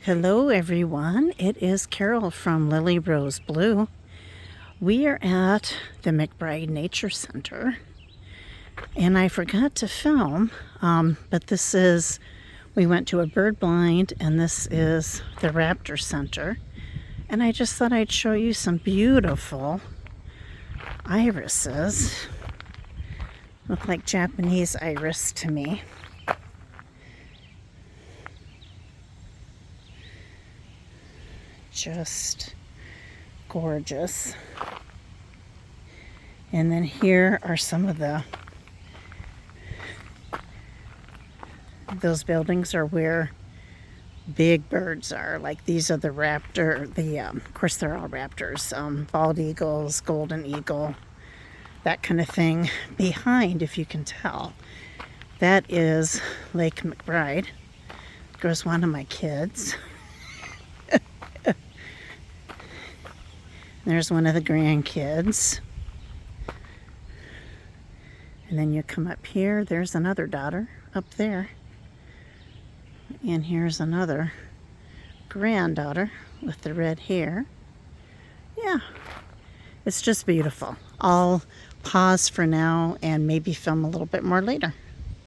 Hello everyone, it is Carol from Lily Rose Blue. We are at the MacBride Nature Center and I forgot to film, but we went to a bird blind and this is the Raptor Center, and I just thought I'd show you some beautiful irises. Look like Japanese iris to me. Just gorgeous. And then here are some of those buildings are where big birds are. Like these are the raptor, of course they're all raptors, bald eagles, golden eagle, that kind of thing. Behind, if you can tell, that is Lake MacBride. There's one of my kids. There's one of the grandkids. And then you come up here, there's another daughter up there. And here's another granddaughter with the red hair. Yeah, it's just beautiful. I'll pause for now and maybe film a little bit more later.